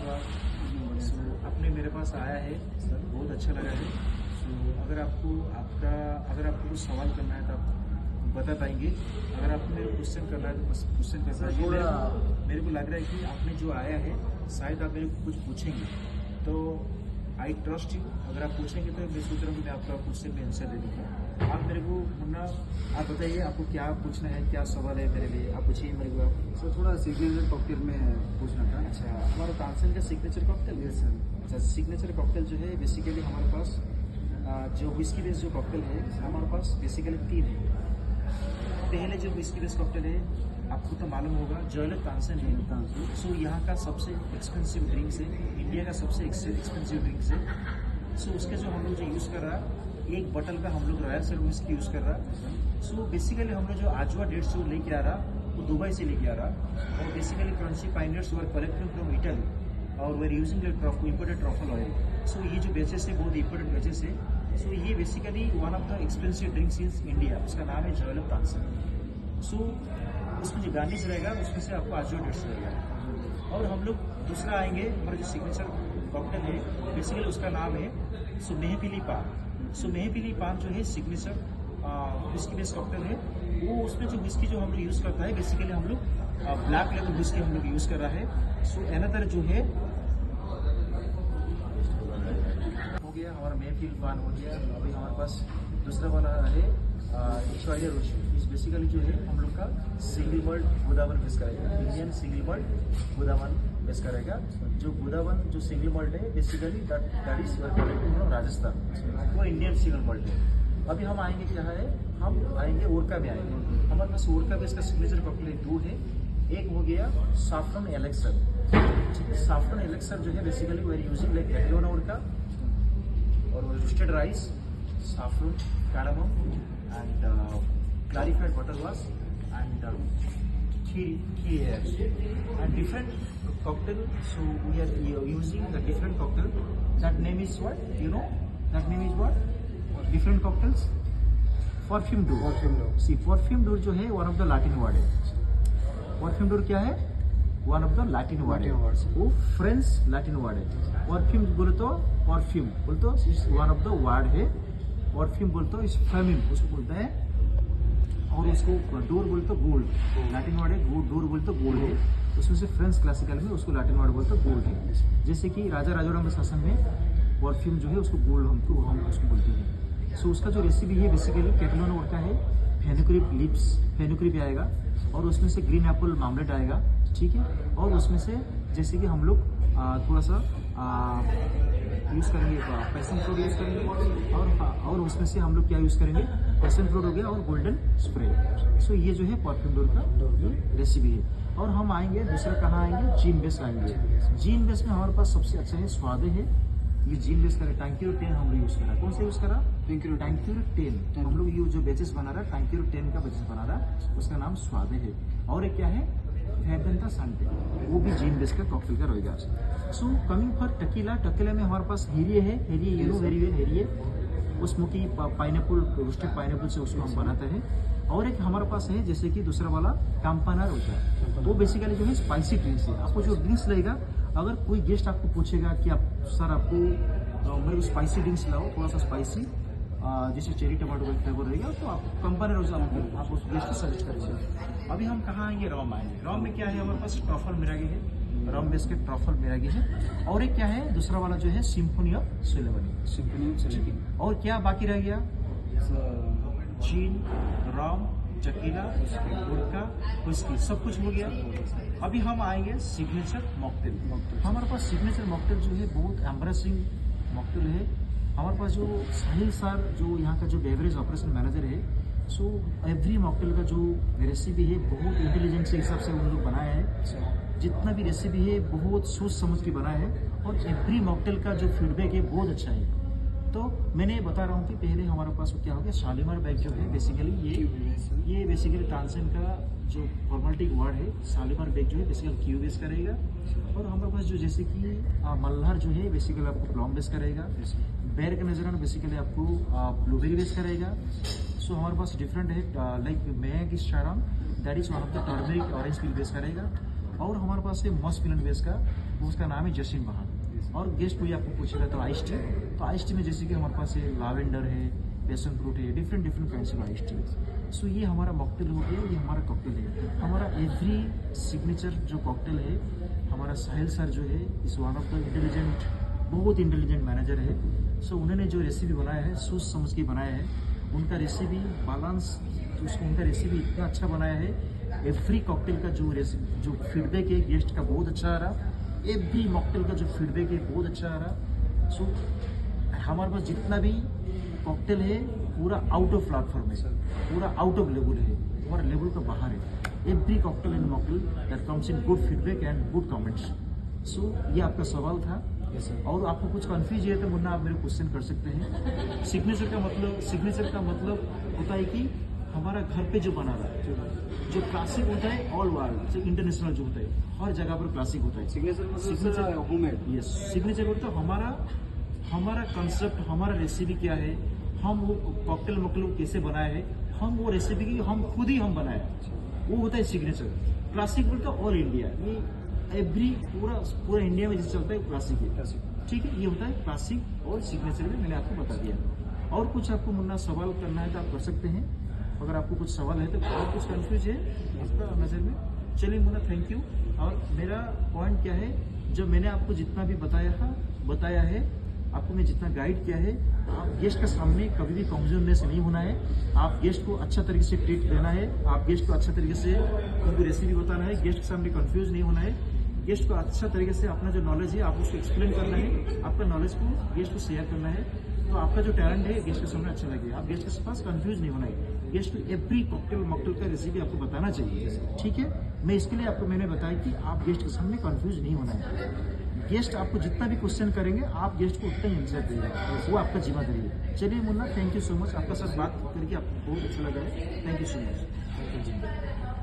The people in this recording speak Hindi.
सो आपने मेरे पास आया है सर, बहुत अच्छा लगा है। सो अगर आपको कुछ सवाल करना है तो आप बता पाएंगे। अगर आपको मेरे क्वेश्चन करना है तो बस क्वेश्चन कर सकते हैं। मेरे को लग रहा है कि आपने जो आया है शायद आप मेरे को कुछ पूछेंगे, तो आई ट्रस्ट यू। अगर आप पूछेंगे तो मैं सोच रहा हूँ कि मैं आपका क्वेश्चन में आंसर दे दूँगा। आप मेरे को मुन्ना आप बताइए, आपको क्या पूछना है, क्या सवाल है मेरे लिए, आप पूछिए मेरे को। आप सर थोड़ा सिग्नेचर कॉकटेल में पूछना था। अच्छा, हमारा तानसेन का सिग्नेचर कॉकटेल है सर। अच्छा, सिग्नेचर कॉकटेल जो है बेसिकली हमारे पास जो विस्की बेस जो कॉकटेल है हमारे पास बेसिकली 3 है। पहले जो विस्की बेस कॉकटेल है आपको तो मालूम होगा, जॉयलर तानसेन है। सो यहाँ का सबसे एक्सपेंसिव ड्रिंक्स है, इंडिया का सबसे एक्सपेंसिव ड्रिंक्स है। सो उसके जो हम लोग जो यूज़ कर रहा है, एक बोतल का हम लोग रॉयल सर विस्की यूज़ कर रहा है। सो बेसिकली हम लोग जो आजवा डेट्स जो लेके आ रहा वो दुबई से लेके आ रहा, और basically crunchy pine nuts we're collecting from Italy और we using the imported truffle oil. So ये जो बेचेस है बहुत इम्पोर्टेंट बेचेस है। सो ये basically one of the expensive drinks in India, उसका नाम है जॉयलर तानसेन। सो उसमें जो गार्निश रहेगा उसमें से आपको आजवा डेट्स रहेगा। और हम लोग दूसरा आएंगे, हमारा जो सिग्नेचर कॉकटेल है बेसिकली उसका नाम है सो मेहफिली पान। सो मेहफिली पान जो है सिग्नेचर विस्की बेस कॉकटेल है। वो उसमें जो विस्की जो हम लोग यूज़ करता है बेसिकली हम लोग ब्लैक लेबल विस्की हम लोग यूज़ कर रहा है। सो अनदर जो है हो गया हमारा मेहफिल पान हो गया। अभी हमारे पास दूसरा वाला है इचवाड़िया रोशी। इस बेसिकली जो है हम लोग का सिंगल मल्ट गोदावन बेस करेगा, Indian single malt godawan base करेगा। जो गोदावन जो सिंगल मल्ट है basically that is from Rajasthan, वो इंडियन सिंगल मल्ट है। अभी हम आएंगे क्या है, हम आएंगे ओरका में आएंगे। हमारे पास ओरका बेस का सिग्नेचर कॉकटेल 2 है। एक हो गया साफ्रन एलेक्सर, ठीक है। साफ्रन एलेक्सर जो है basically we are using like कैटलोना ओरका और roasted rice, saffron, cardamom, and clarified butter was, and key and different cocktail. So we are using the different cocktail. That name is what? You know? That name is what? Different cocktails. Perfume door. See, perfume door जो है one of the Latin word है। Perfume door क्या है? One of the Latin word है। वो French Latin word है। Perfume बोले तो perfume बोले तो one of the word है। परफ्यूम बोलते हो इस फेमिन उसको बोलते हैं, और उसको डोर बोलते हो गोल्ड, लैटिन वर्ड है। डोर बोलते हो गोल्ड है, उसमें से फ्रेंच क्लासिकल में उसको लैटिन वर्ड बोलते हो गोल्ड है। जैसे कि राजा राजाराम के शासन में परफ्यूम जो है उसको गोल्ड हम उसको बोलते हैं। सो उसका जो रेसिपी है बेसिकली कैटलोना वर्ड का है। फेनुग्रीक लीव्स, फेनुग्रीक आएगा और उसमें से ग्रीन एप्पल मामलेट आएगा, ठीक है। और उसमें से जैसे कि हम लोग थोड़ा सा यूज़ करेंगे पैसन फ्रूट यूज़ करेंगे, और उसमें से हम लोग क्या यूज़ करेंगे, पैसन फ्रूट हो गया और गोल्डन स्प्रे। सो ये जो है परफ्यूम डोर का रेसिपी है। और हम आएंगे दूसरा कहाँ आएंगे, जीन बेस आएंगे। जीन बेस में हमारे पास सबसे अच्छा है स्वादे है। ये जीन बेस का टैंक्यूर 10 हम लोग यूज़ करा। कौन सा यूज़ करा, टैंक्यूर 10। हम लोग ये जो बेचेस बना रहा है टैंक्यूर 10 का बेचेस बना रहा, उसका नाम स्वादे है। और एक क्या है, फैबेंटा सांटे, वो भी जीन बेस का कॉकटेल का रहेगा। So coming for tequila, tequila में हमारे पास हेरिए है। हेरिए येलो हेरिए वो स्मोकी पाइनएप्पल, रोस्टेड पाइनएप्पल से उसको हम बनाते हैं। और एक हमारे पास है जैसे कि दूसरा वाला काम्पाना रोजा, वो बेसिकली जो है स्पाइसी ड्रिंक्स है। आपको जो ड्रिंक्स लगेगा, अगर कोई गेस्ट आपको पूछेगा कि आप सर आपको मेरे को स्पाइसी ड्रिंक्स लाओ, थोड़ा सा स्पाइसी जैसे चेरी टमाटो का फ्लेवर रहेगा, तो आप कंपनी रोजा आप उस गेस्ट को सजेस्ट करेंगे। अभी हम कहाँ आएंगे, रॉम आएंगे। रॉम में क्या है, हमारे पास ट्रफल मिरागी है, रॉम बेस के ट्रफल मिरागी है। और एक क्या है दूसरा वाला जो है सिम्फनी ऑफ सेलेबनी। और क्या बाकी रह गया, gene, ROM, tequila, vodka, whisky, सब कुछ हो गया। अभी हम आएंगे सिग्नेचर मॉकटेल। हमारे पास सिग्नेचर मॉकटेल जो है बहुत एम्ब्रेसिंग मॉकटेल है। हमारे पास जो साहिल सर जो यहाँ का जो बेवरेज ऑपरेशन मैनेजर है, सो एवरी मॉकटेल का जो रेसिपी है बहुत इंटेलिजेंस के हिसाब से उन लोग बनाया है। जितना भी रेसिपी है बहुत सोच समझ के बनाया है, और एवरी मॉकटेल का जो फीडबैक है बहुत अच्छा है। तो मैंने बता रहा हूँ कि पहले हमारे पास क्या हो गया, शालीमार बैग जो है बेसिकली ये बेसिकली तानसेन का जो फॉर्मेलिटी वर्ड है। शालीमार बैग जो है बेसिकली क्यू बेस करेगा। और हमारे पास जो जैसे कि मल्हार जो है बेसिकली आपको प्लम बेस करेगा। बैर का नजराना बेसिकली आपको ब्लूबेरी बेस करेगा। सो हमारे पास डिफरेंट है, लाइक मैं की स्टाराम that is one of the turmeric orange peel base करेगा। और हमारे पास है मस्ट मिलन बेस का, उसका नाम है जसिन बहार। और गेस्ट कोई आपको पूछेगा तो आइस टी, तो आइस टी में जैसे कि हमारे पास है लावेंडर है, पैशन फ्रूट है, different different kinds of ice tea. So ये हमारा मॉकटेल हो गया, ये हमारा कॉकटेल है। हमारा एवरी सिग्नेचर जो कॉकटेल है, हमारा साहिल सर जो है इस वन ऑफ द इंटेलिजेंट, बहुत इंटेलिजेंट मैनेजर है। सो उन्होंने जो रेसिपी बनाया है सोच समझ के बनाया है। उनका रेसिपी बैलेंस, उसको उनका रेसिपी इतना अच्छा बनाया है। एवरी कॉकटेल का जो फीडबैक है गेस्ट का बहुत अच्छा आ रहा। एवरी मॉकटेल का जो फीडबैक है बहुत अच्छा आ रहा। सो हमारे पास जितना भी कॉकटेल है पूरा आउट ऑफ प्लेटफॉर्म है, पूरा आउट ऑफ लेवल है, हमारा लेवल का बाहर है। Every cocktail and mocktail that comes in good feedback and good comments. So ये आपका सवाल था। और आपको कुछ कंफ्यूज है तो मुन्ना आप मेरे क्वेश्चन कर सकते हैं। सिग्नेचर का मतलब होता है कि हमारा घर पे जो बना रहा है, जो क्लासिक होता है ऑल वर्ल्ड से इंटरनेशनल जो होता है, हर जगह पर क्लासिक होता है। Signature homemade. यस, सिग्नेचर होता है हमारा कंसेप्ट, हमारा रेसिपी क्या है, हम वो कॉकटेल मॉकटेल कैसे बनाए हैं, हम वो रेसिपी की हम खुद ही हम बनाए, वो होता है सिग्नेचर। क्लासिक बोलता है ऑल इंडिया, ये एवरी पूरा इंडिया में जैसे चलता है क्लासिक है। ठीक है, ये होता है क्लासिक और सिग्नेचर में मैंने आपको बता दिया। और कुछ आपको मुन्ना सवाल करना है तो आप कर सकते हैं। अगर आपको कुछ सवाल है तो और कुछ कंफ्यूज है आपका नज़र में, चलिए मुन्ना थैंक यू। और मेरा पॉइंट क्या है, जब मैंने आपको जितना भी बताया है, आपको मैं जितना गाइड किया है, आप गेस्ट के सामने कभी भी कमजोरनेस नहीं होना है। आप गेस्ट को अच्छा तरीके से ट्रीट देना है, आप गेस्ट को अच्छा तरीके से उनको रेसिपी बताना है, गेस्ट के सामने कंफ्यूज नहीं होना है। गेस्ट को अच्छा तरीके से अपना जो नॉलेज है आप उसको एक्सप्लेन करना है, आपका नॉलेज को गेस्ट को शेयर करना है। तो आपका जो टैलेंट है गेस्ट के सामने अच्छा लगेगा। आप गेस्ट के पास कंफ्यूज नहीं होना है। गेस्ट को एवरी कॉकटेल मॉकटेल का रेसिपी आपको बताना चाहिए। ठीक है, मैं इसके लिए आपको मैंने बताया कि आप गेस्ट के सामने कंफ्यूज नहीं होना है। गेस्ट आपको जितना भी क्वेश्चन करेंगे आप गेस्ट को उतना ही आंसर देगा, वो आपका जिम्मेदारी है। चलिए Munna thank you so much, आपका साथ बात करके आपको बहुत अच्छा लगा है। Thank you so much.